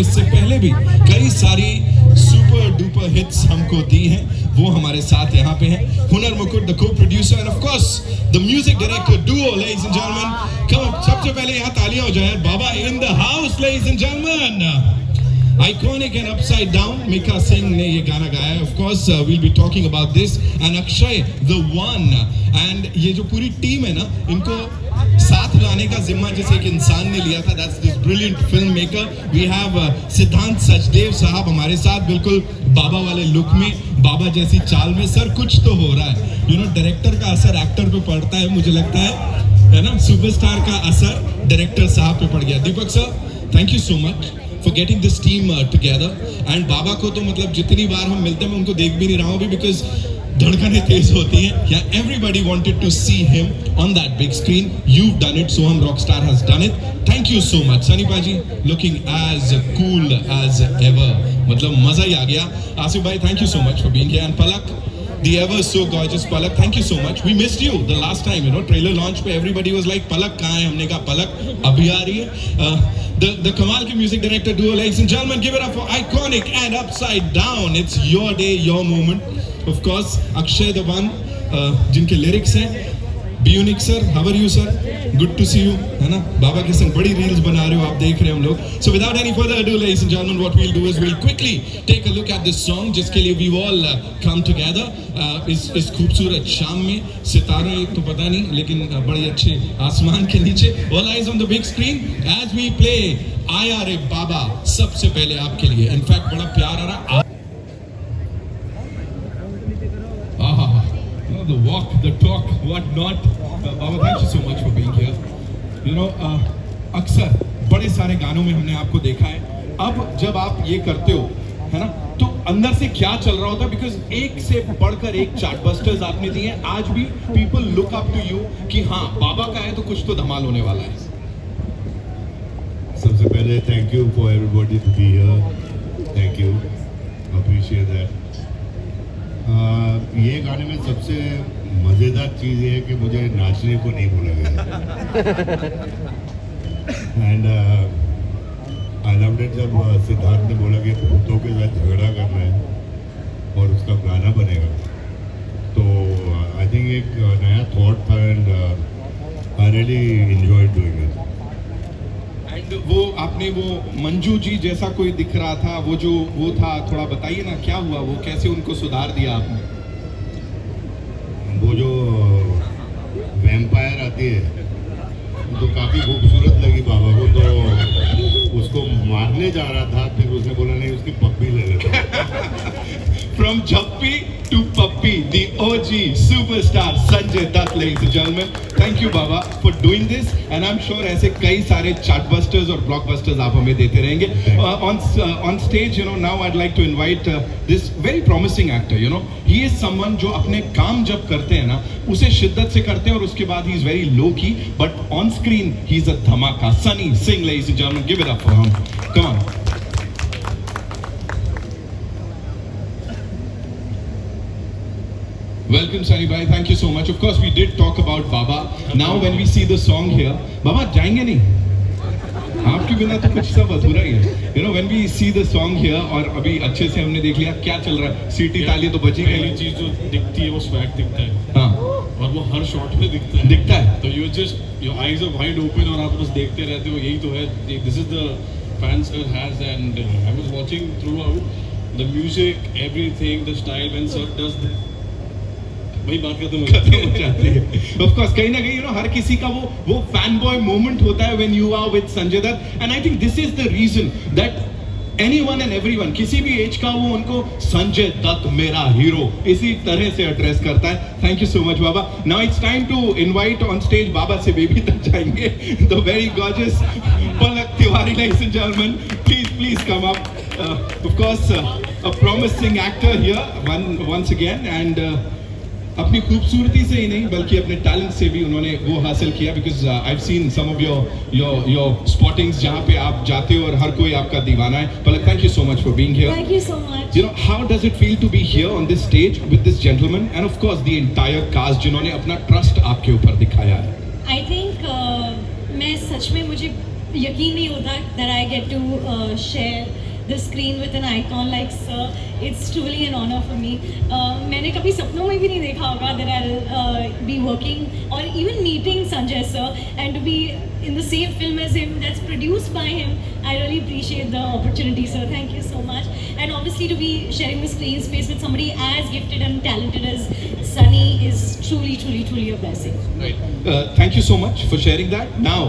इससे पहले भी कई सारी सुपर डुपर हिट्स हमको दी हैं, वो हमारे साथ यहाँ पे हैं। Hunar Mukut the co-producer and of course the music director duo, ladies and gentleman. Come on, सबसे पहले यहाँ तालियां हो जाए। Baba in the house, ladies and gentleman. Iconic and Upside Down, Mika Singh ने ये गाना गाया है. Of course, we'll be talking about this. And Akshay, the one. And ये जो पूरी टीम है ना, इनको साथ लाने का जिम्मा जैसे एक इंसान ने लिया था. That's this brilliant filmmaker. We have सिद्धांत सचदेव साहब हमारे साथ, बिल्कुल बाबा वाले लुक में, बाबा जैसी चाल में. सर कुछ तो हो रहा है. You know, डायरेक्टर का असर एक्टर पे पड़ता है, मुझे लगता है ना. सुपरस्टार का असर डायरेक्टर साहब पे पड़ गया. Deepak sir, thank you so much for getting this team together. And Baba को तो मतलब जितनी बार हम मिलते हैं मैं उनको देख भी नहीं रहा हूँ अभी, because धड़कनें तेज होती हैं. Yeah, everybody wanted to see him on that big screen. You've done it. Soham Rockstar has done it. Thank you so much. Sunny Paji looking as cool as ever. मतलब मजा ही आ गया. आसिफ भाई, thank you so much for being here. And Palak, the ever so gorgeous Palak, thank you so much. We missed you the last time, you know, trailer launch पे everybody was like Palak कहाँ है? हमने कहा Palak अभी आ रही है. The कमाल के music director duo, ladies and gentlemen, give it up for Iconic and Upside Down. It's your day, your moment. Of course, Akshay the one, जिनके lyrics हैं. Bionic sir, how are you sir? Good to see you, है ना? बाबा के संग बड़ी reels बना रहे हो, आप देख रहे हैं हम लोग. So without any further ado, ladies and gentlemen, what we'll do is we'll quickly take a look at this song, जिसके लिए we've all come together. इस खूबसूरत शाम में, सितारों तो पता नहीं, लेकिन बड़े अच्छे आसमान के नीचे. All eyes on the big screen as we play आया रे बाबा, सबसे पहले आपके लिए. In fact, बड़ा प्यार आ रहा. The walk, the talk, what not. Baba, thank you so much for being here. You know, अक्सर बड़े सारे गानों में हमने आपको देखा है. अब जब आप ये करते हो, है ना, तो अंदर से क्या चल रहा होता है? बिकॉज एक से बढ़कर एक चार्टबस्टर्स आपने दिए हैं. आज भी people look up to you कि हाँ, बाबा का है तो कुछ तो धमाल होने वाला है. सबसे पहले thank you for everybody to be here. Thank you, appreciate that. ये गाने में सबसे मज़ेदार चीज़ ये है कि मुझे नाचने को नहीं बोला गया. एंड आई लव्ड इट जब सिद्धांत ने बोला कि भूतों के साथ झगड़ा करना है और उसका गाना बनेगा. तो आई थिंक एक नया थॉट था and I really enjoyed doing it. And वो आपने वो मंजू जी जैसा कोई दिख रहा था, वो था, थोड़ा बताइए ना क्या हुआ, वो कैसे उनको सुधार दिया आपने? वो जो वैम्पायर आती है तो काफ़ी खूबसूरत लगी बाबा को, तो उसको मारने जा रहा था, फिर उसने बोला नहीं उसकी पप्पी ले लेता. From Jappi to Pappi, the OG superstar Sanjay Dutt, ladies and gentlemen. Thank you Baba for doing this, and I'm sure ऐसे कई सारे chartbusters और blockbusters आप हमें देते रहेंगे. On stage, you know, now I'd like to invite this very promising actor. You know, he is someone जो अपने काम जब करते हैं ना, उसे शिद्दत से करते हैं और उसके बाद he is very low key, but on screen he is a धमाका. Sunny Singh, ladies and gentlemen, give it up for him. Come on. Welcome Sunny bhai, thank you so much. Of course we did talk about Baba. Now when we see the song here, Baba जाएंगे नहीं? आपके बिना तो कुछ सब अधूरा ही है. You know, when we see the song here, और अभी अच्छे से हमने देख लिया क्या चल रहा है. सीटी ताली तो बची गई. पहली चीज जो दिखती है वो स्वैग दिखता है. हाँ. और वो हर शॉट में दिखता है. तो you just your eyes are wide open और आप बस देखते रहते हो. यही तो है. This is the fans has, and I was watching throughout the music, everything, the style when sir does the वही बात खत्म हो जाती है. Of course, कहीं ना कहीं you know हर किसी का वो fanboy moment होता है when you are with Sanjay Dutt, and I think this is the reason that anyone and everyone, किसी भी एज का वो उनको संजय दत्त मेरा हीरो इसी तरह से एड्रेस करता है. Thank you so much Baba. Now it's time to invite on stage, बाबा से बेबी तक जाएंगे, the very gorgeous Palak Tiwari, ladies and gentlemen, please come up. Of course, a promising actor here once again, and अपनी खूबसूरती से ही नहीं बल्कि अपने talent से भी उन्होंने वो हासिल किया. Because I have seen some of your spottings जहाँ पे आप जाते हो और हर कोई आपका दीवाना है. Palak, thank you so much for being here. Thank you so much. You know, how does it feel to be here on this stage with this gentleman and of course the entire cast जिन्होंने अपना trust आपके ऊपर दिखाया है? I think मैं सच में मुझे यकीन नहीं होता that I get to share the screen with an icon like sir. It's truly an honor for me. मैंने कभी सपनों में भी नहीं देखा होगा that I'll be working or even meeting Sanjay sir and to be in the same film as him, that's produced by him. I really appreciate the opportunity, sir. Thank you so much. And obviously to be sharing the screen space with somebody as gifted and talented as Sunny is truly a blessing. Right. Thank you so much for sharing that. Now,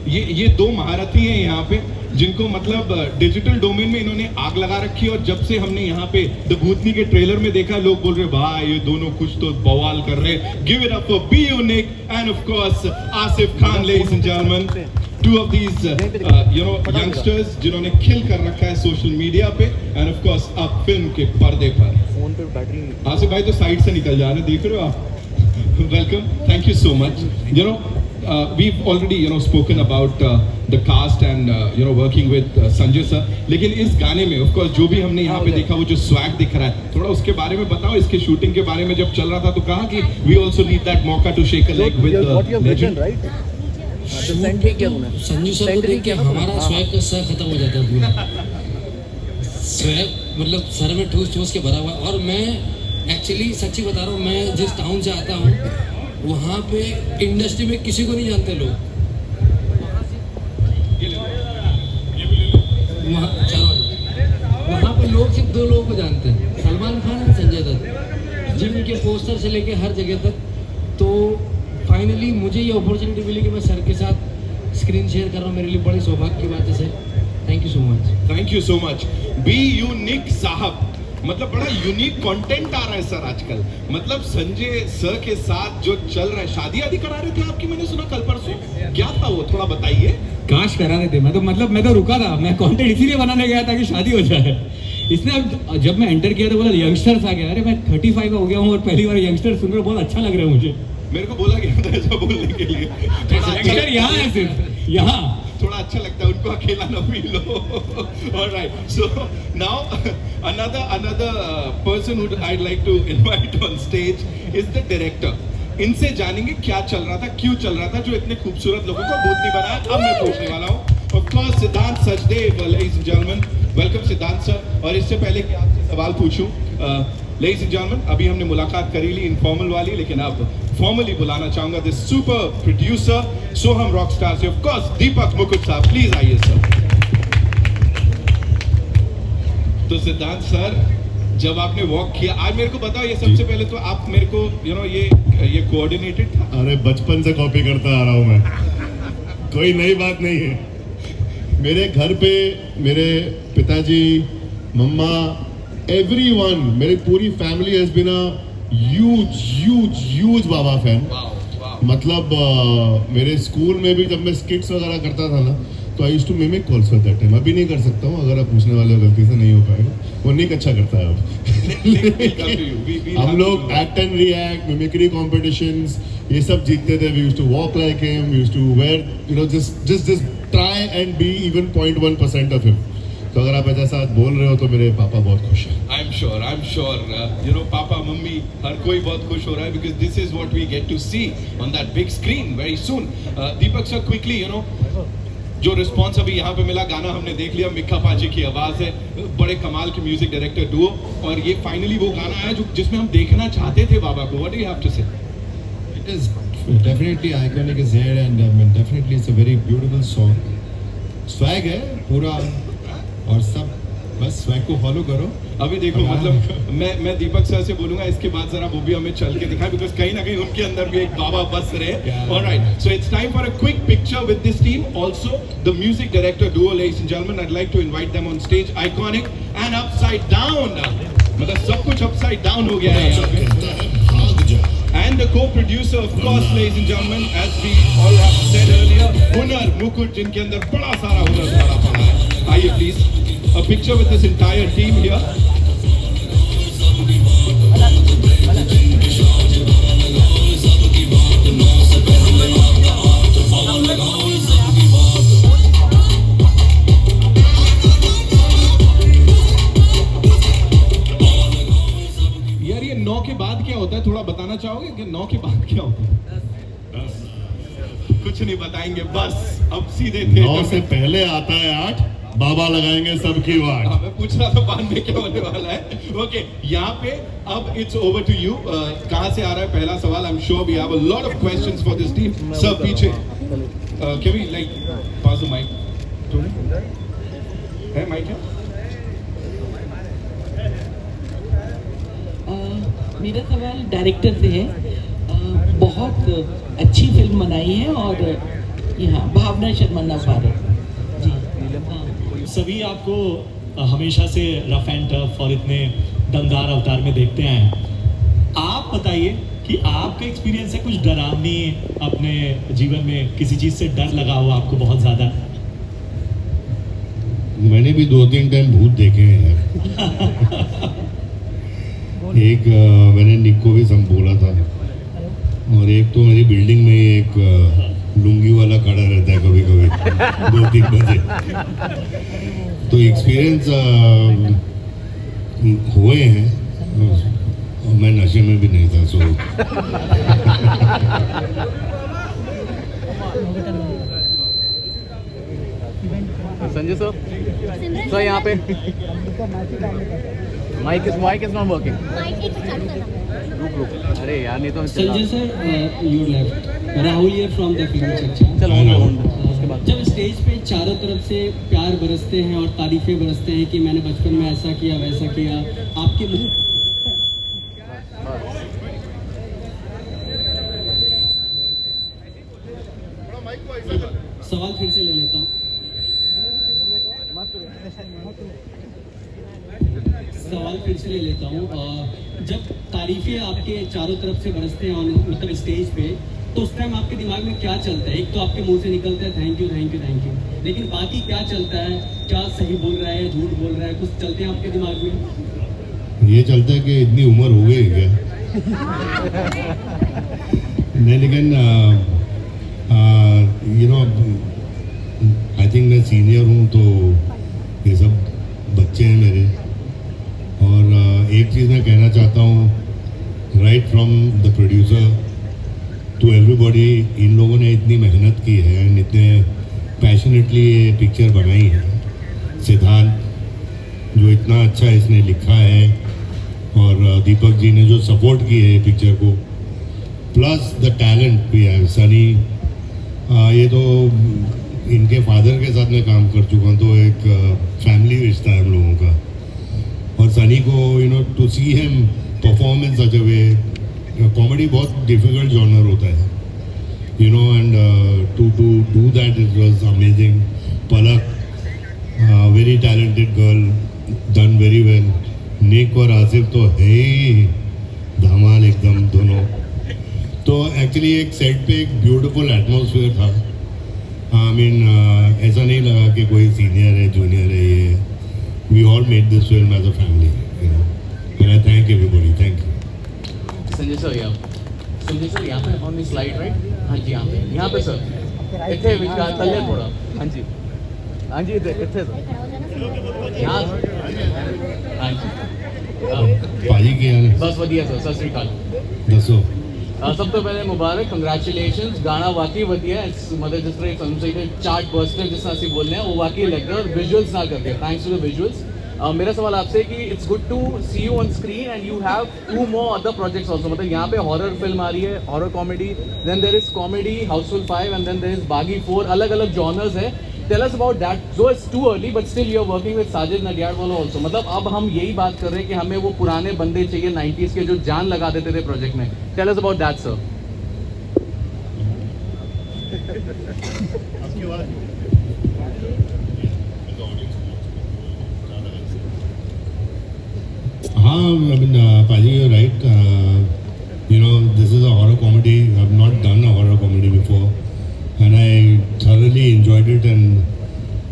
ये दो महारथी हैं यहाँ पे जिनको मतलब digital domain में इन्होंने आग लगा रखी है और जब से हमने यहाँ पे द भूतनी के ट्रेलर में देखा लोग बोल रहे भाई ये दोनों कुछ तो बवाल कर रहे हैं. Give it up for be unique and of course Asif Khan, ladies and gentleman, two of these youngsters जिन्होंने खिल कर रखा है सोशल मीडिया पे एंड ऑफ कोर्स अब फिल्म के पर्दे पर. आसिफ भाई तो साइड से निकल जा रहे, देख रहे हो आप. Welcome, thank you so much. We've already spoken about the cast and working with Sanjay sir. लेकिन इस गाने में of course जो भी हमने यहाँ पे देखा वो जो swag दिख रहा है थोड़ा उसके बारे में बताओ. इसके शूटिंग के बारे में जब चल रहा था तो कहा कि we also need that मौका to shake a leg with the legend. Sanju sir को देख के हमारा स्वैग का सर खत्म हो जाता है पूरा. स्वैग मतलब सर में ठूस ठूस के भरा हुआ. और मैं एक्चुअली सच्ची बता रहा हूँ, मैं जिस टाउन से आता हूँ वहाँ पे इंडस्ट्री में किसी को नहीं जानते लोग. वहाँ पे लोग सिर्फ दो लोगों को जानते हैं, सलमान खान और संजय दत्त, जिम के पोस्टर से लेके हर जगह तक. तो फाइनली मुझे ये अपॉर्चुनिटी मिली कि मैं सर के साथ स्क्रीन शेयर कर रहा हूँ. मेरे लिए बड़ी सौभाग्य की बात है sir. Thank you so much. Thank you so much. Be unique साहब, मतलब बड़ा यूनिक कंटेंट आ रहा है सर आजकल. मतलब संजय सर के साथ जो चल रहा है, शादी आदि करा रहे थे आपकी, मैंने सुना कल परसों. क्या था वो, थोड़ा बताइए. काश करा रहे थे. मैं तो रुका था. मैं कंटेंट इसीलिए बनाने गया था कि शादी हो जाए. इसने अब जब मैं एंटर किया तो बोला यंगस्टर्स आ गया. अरे मैं 35 हो गया हूँ और पहली बार यंगस्टर सुनकर बहुत अच्छा लग रहा है मुझे. मेरे को बोला गया था ऐसा बोलने के लिए. यंगस्टर यहाँ है, सिर्फ यहाँ थोड़ा अच्छा लगता है उनको अकेला ना फील हो. Alright, so now another person who I'd like to invite on stage is the director. इनसे जानेंगे क्या चल रहा था, क्यों चल रहा था, जो इतने खूबसूरत लोगों को भूतनी बनाया. अब मैं पूछने वाला हूँ of course सिद्धांत Sachdev. ladies and gentlemen, welcome सिद्धांत सर. और इससे पहले कि आपसे सवाल पूछूं, ladies and gentlemen, अभी हमने मुलाकात करी ली इनफॉर्मल वाली, लेकिन अब फॉर्मली बुलाना चाहूंगा this super producer Soham Rockstar से ऑफ कोर्स दीपक मुकुट साहब. प्लीज आइए सर. तो सिद्धांत सर, जब आपने वॉक किया आज मेरे को बताओ, ये सबसे पहले तो आप मेरे को ये कोऑर्डिनेटेड था. अरे बचपन से कॉपी करता आ रहा हूँ मैं, कोई नई बात नहीं है. मेरे घर पे मेरे पिताजी, मम्मा, everyone, मेरी पूरी family has been a huge Baba fan. मतलब मेरे स्कूल में भी जब मैं स्किट्स वगैरह करता था ना तो I used to mimic also at that time. अभी नहीं कर सकता हूँ, अगर आप पूछने वाले हो गलती से नहीं हो पाएगा. वो निक अच्छा करता है अब. हम लोग act and react, mimicry competitions, ये सब जीतते थे. We used to walk like him, we used to wear just try and be even 0.1% of him. तो अगर आप ऐसा साथ बोल रहे हो तो मेरे पापा बहुत खुश हैं. I'm sure, पापा मम्मी हर कोई बहुत खुश हो रहा है because this is what we get to see on that big screen very soon. Deepak sir quickly, जो रिस्पॉन्स अभी यहाँ पे मिला, गाना हमने देख लिया, मिक्का पाजी की आवाज है, बड़े कमाल के म्यूजिक डायरेक्टर डुओ, और ये फाइनली वो गाना आया जो जिसमें हम देखना चाहते थे बाबा को. What do you have to say? It is definitely iconic is here and definitely it's a very beautiful song. Swag है पूरा और सब, बस स्वैग को फॉलो करो. अभी देखो मतलब मैं दीपक सर से बोलूंगा इसके बाद जरा वो भी हमें चल के दिखाएं बिकॉज कहीं ना कहीं उनके अंदर भी एक बाबा बस रहे. Alright, so it's time for a quick picture with this team. Also the music director duo, ladies and gentleman, I would like to invite them on stage. Iconic and upside down, मतलब सब कुछ upside down हो गया है यहाँ पे. And the co-producer, of course, ladies and gentlemen, as we all have said earlier, हुनर मुकुट, जिनके अंदर बड़ा सारा हुनर भरा पड़ा है. आइए please, a picture with this entire team here. यार ये 9 के बाद क्या होता है, थोड़ा बताना चाहोगे कि 9 के बाद क्या होता है? कुछ कुछ नहीं बताएंगे, बस अब सीधे 9 से पहले आता है 8, बाबा लगाएंगे सबकी वाट। हाँ, मैं पूछ रहा था बाद में क्या होने वाला है। ओके, यहाँ पे अब इट्स ओवर टू यू। कहाँ से आ रहा है पहला सवाल? I am sure we have a lot of questions for this team. Sir पीछे can we like pass the mic to me? है माइक है? मेरा सवाल डायरेक्टर से है। बहुत अच्छी फिल्म बनाई है और यहाँ भावना शर्मा नवारे जी। सभी आपको हमेशा से रफ एंड टफ और इतने दमदार अवतार में देखते हैं। आप बताइए कि आपका एक्सपीरियंस है कुछ डरावनी अपने जीवन में, किसी चीज़ से डर लगा हो आपको बहुत ज़्यादा? मैंने भी 2-3 टाइम भूत देखे हैं यार। एक मैंने निक को भी बोला था, और एक तो मेरी बिल्डिंग में एक लुंगी वाला खड़ा रहता है कभी कभी 2-3 बजे। तो एक्सपीरियंस हुए हैं, और मैं नशे में भी नहीं था। सो संजय सर यहाँ पे माइक इज नॉट वर्किंग। अरे यार नहीं तो Sanjay sir you left. Rahul here from the film चर्चा। चलो उसके बाद जब स्टेज पे चारों तरफ से प्यार बरसते हैं और तारीफें बरसते हैं कि मैंने बचपन में ऐसा किया वैसा किया, आपके मुंह सवाल फिर से ले लेता हूँ। सवाल फिर से ले लेता हूँ। जब तारीफें आपके चारों तरफ से बरसते हैं मतलब स्टेज पे, तो उस टाइम आपके दिमाग में क्या चलता है? एक तो आपके मुंह से निकलता है thank you thank you thank you, लेकिन बाकी क्या चलता है? क्या सही बोल रहा है, झूठ बोल रहा है, कुछ चलते हैं आपके दिमाग में? ये चलता है कि इतनी उम्र हो गई क्या? नहीं, लेकिन यू नो आई थिंक मैं सीनियर हूँ, तो ये सब बच्चे हैं मेरे। और एक चीज़ मैं कहना चाहता हूँ, right from the producer to everybody, इन लोगों ने इतनी मेहनत की है एंड इतने पैशनेटली ये पिक्चर बनाई है। सिद्धांत जो इतना अच्छा इसने लिखा है, और दीपक जी ने जो सपोर्ट की है पिक्चर को, प्लस द टैलेंट भी है। सनी, ये तो इनके फादर के साथ मैं काम कर चुका हूँ, तो एक फैमिली रिश्ता है हम लोगों का। और सनी को you know to see him perform in such a way, comedy बहुत डिफिकल्ट जॉनर होता है you know, and to do that it was amazing. Palak, very talented girl, done very well. Nick और आसिफ तो है ही धमाल एकदम दोनों। तो एक्चुअली एक सेट पे एक ब्यूटीफुल एटमॉस्फेयर था। आई मीन ऐसा नहीं लगा कि कोई सीनियर है जूनियर है, ये we all made this film as a family you know, and I thank everybody. Thank you. Sanjay sir यहाँ पे ऑन द स्लाइड राइट। हाँ जी यहाँ पे सर इतने विचार चल जाए थोड़ा। हाँ जी इतने सर यहाँ। हाँ जी पाजी की यार बस वधिया सर। सत श्री अकाल। दसो। सब तो पहले मुबारक, कंग्रेचुलेशंस। गाना वाकई वधिया है, मतलब जिस तरह फिल्म से चार्ट बस्टर जिस तरह से बोल रहे हैं वो वाकई लग रहा है, और विजुअल्स ना करके थैंक्स टू द विजुअल्स। मेरा सवाल आपसे कि it's good to see you on screen and you have 2 more other projects also. मतलब यहाँ पे हॉरर फिल्म आ रही है, horror comedy, then there is comedy Housefull 5 and then there is Baaghi 4। अलग अलग जॉनर्स है। Tell us about that. So it's too early but still you are working with Sajid Nadiadwala also. मतलब अब हम यही बात कर रहे हैं कि हमें वो पुराने बंदे चाहिए 90s के जो जान लगा देते थे प्रोजेक्ट में। Tell us about that sir. हाँ, I mean, Paji, you're right. You know, this is a horror comedy. I've not done a horror comedy before, and I thoroughly enjoyed it. And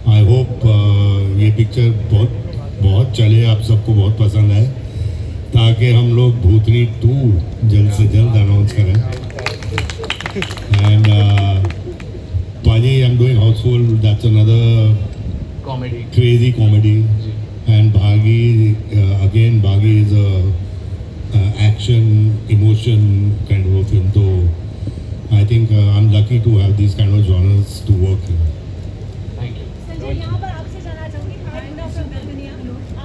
I hope ये picture बहुत चले, आप सबको बहुत पसंद आए, ताकि हम लोग भूतनी 2 जल्द से जल्द अनाउंस करें। And Paji, I'm doing Houseful. That's another comedy, crazy comedy. And Bhagi, again, Bhagi is a action, emotion kind of a film. So I think I'm lucky to have these kind of genres to work in. Thank you Sanjay, यहाँ पर आपसे जानना चाहूँगी,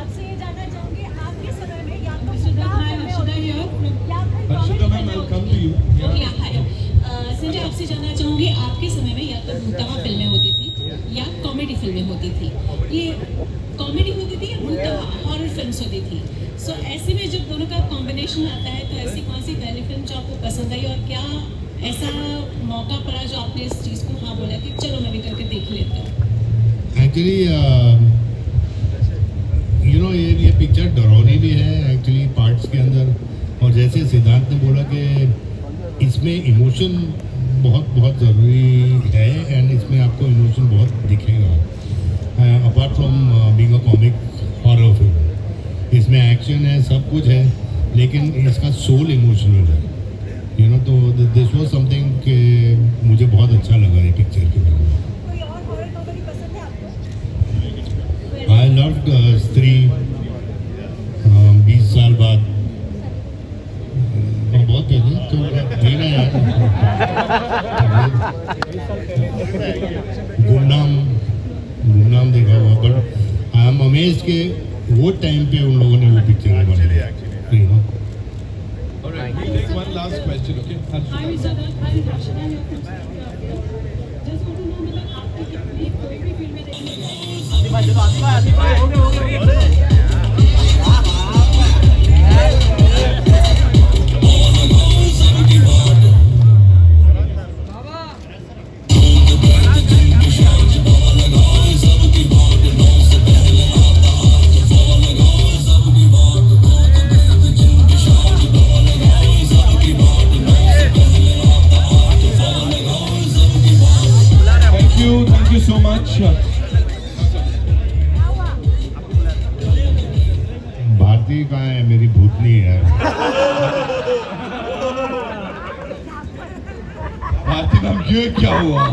आपसे ये जानना चाहूँगी, आपके समय में या तो Harshita ma'am, I'll come to you. Sanjay, आपसे जानना चाहूँगी, आपके समय में या तो भूतवा फिल्में होती थी या कॉमेडी फिल्में होती थी, ये कॉमेडी होती थी या भूतवा हॉरर फिल्म्स होती थी। सो ऐसे में जब दोनों का कॉम्बिनेशन आता है तो ऐसी कौन सी पहली फिल्म जो आपको पसंद आई और क्या ऐसा मौका पड़ा जो आपने इस चीज़ को हाँ बोला कि चलो मैं भी करके देख लेता हूँ? Actually, you know, ये पिक्चर डरावनी भी है एक्चुअली पार्ट्स के अंदर, और जैसे सिद्धांत ने बोला कि इसमें इमोशन बहुत ज़रूरी है एंड इसमें आपको इमोशन बहुत दिखेगा apart from being a comic horror film. इसमें एक्शन है, सब कुछ है, लेकिन इसका सोल इमोशनल है, यू नो। तो दिस वाज समथिंग कि मुझे बहुत अच्छा लगा ये पिक्चर के बारे में। कोई और हॉरर कॉमेडी पसंद है आपको? आई लव्ड स्त्री 20 साल बाद, बहुत पहले तो देखना यार। गुमनाम देखा हुआ, बट आई एम अमेज्ड के वो टाइम पे उन लोगों ने वो पिक्चर बनाई, you know. Alright, we'll take one last question, okay? Hi, Mr. Dutt. Hi, Harshita. You're from Studio Audio. Just want to know, मतलब आपकी कितनी कोई भी फिल्म में देखी है? Thank you so much. Bharti कहाँ है? मेरी भूतनी है। भारती मैम, ये क्या हुआ?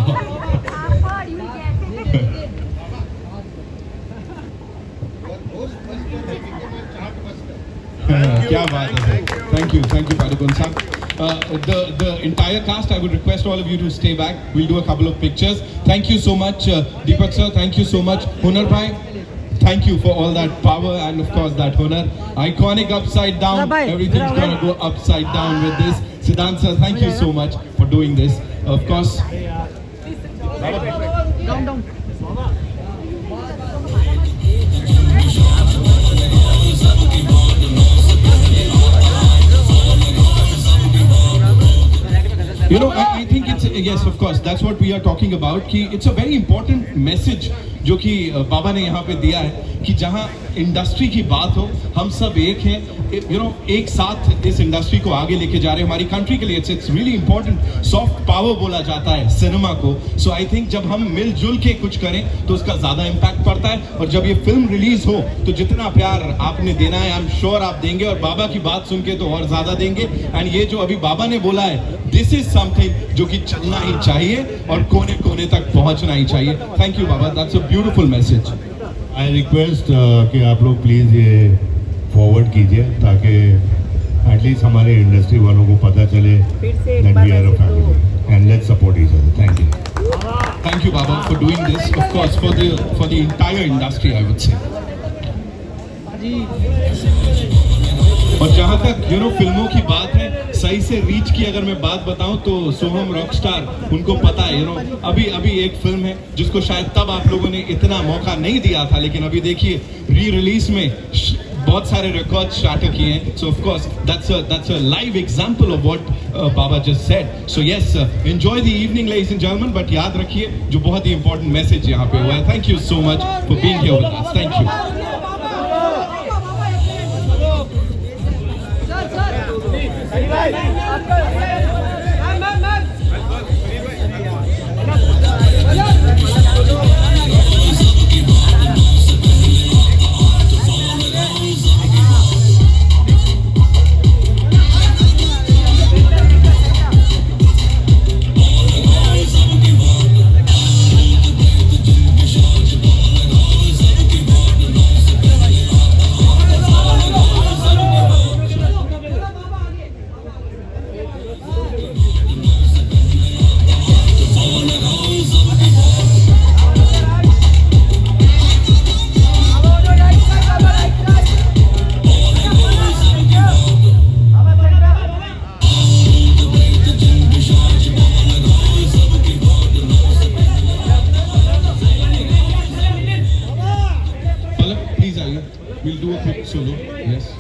क्या बात है। Thank you, Padukone sir. The entire cast, I would request all of you to stay back. We'll do a couple of pictures. Thank you so much, Deepak sir. Thank you so much, Hunar bhai. Thank you for all that power and of course that Hunar. Iconic upside down. Everything's gonna go upside down with this. Siddhant sir, thank you so much for doing this. Of course. Down. You know, I think it's, yes, of course, that's what we are talking about, कि it's a very important message जो कि बाबा ने यहाँ पे दिया है कि जहाँ इंडस्ट्री की बात हो, हम सब एक हैं, you know, एक साथ इस इंडस्ट्री को आगे लेके जा रहे हैं हमारी कंट्री के लिए। it's really important। Soft power बोला जाता है सिनेमा को। So I think जब हम मिलजुल के कुछ करें तो उसका ज़्यादा इम्पैक्ट पड़ता है, और जब ये फिल्म रिलीज हो तो जितना प्यार आपने देना है, आई एम श्योर आप देंगे, और बाबा की बात सुन के तो और ज़्यादा देंगे। एंड ये जो अभी बाबा ने बोला है, दिस इज समथिंग जो कि चलना ही चाहिए और कोने कोने तक पहुंचना ही चाहिए। Thank you Baba, that's a beautiful message. I request कि आप लोग प्लीज़ ये फॉरवर्ड कीजिए ताकि एटलीस्ट हमारे इंडस्ट्री वालों को पता चले that we are a family and let's support each other. Thank you. Thank you, Baba, for doing this. Of course, for the entire industry, I would say. और जहाँ तक फिल्मों की बात है, सही से रीच की अगर मैं बात बताऊं तो सोहम रॉकस्टार, उनको पता है अभी एक फिल्म है जिसको शायद तब आप लोगों ने इतना मौका नहीं दिया था, लेकिन अभी देखिए री रिलीज में बहुत सारे रिकॉर्ड शाटर किए हैं। सो of course that's a live example of what Baba just said. So yes, enjoy the evening ladies and gentleman, but याद रखिए जो बहुत ही इंपॉर्टेंट मैसेज यहाँ पे हुआ है। Thank you so much for being here with us. Thank you. quick solo. Yes.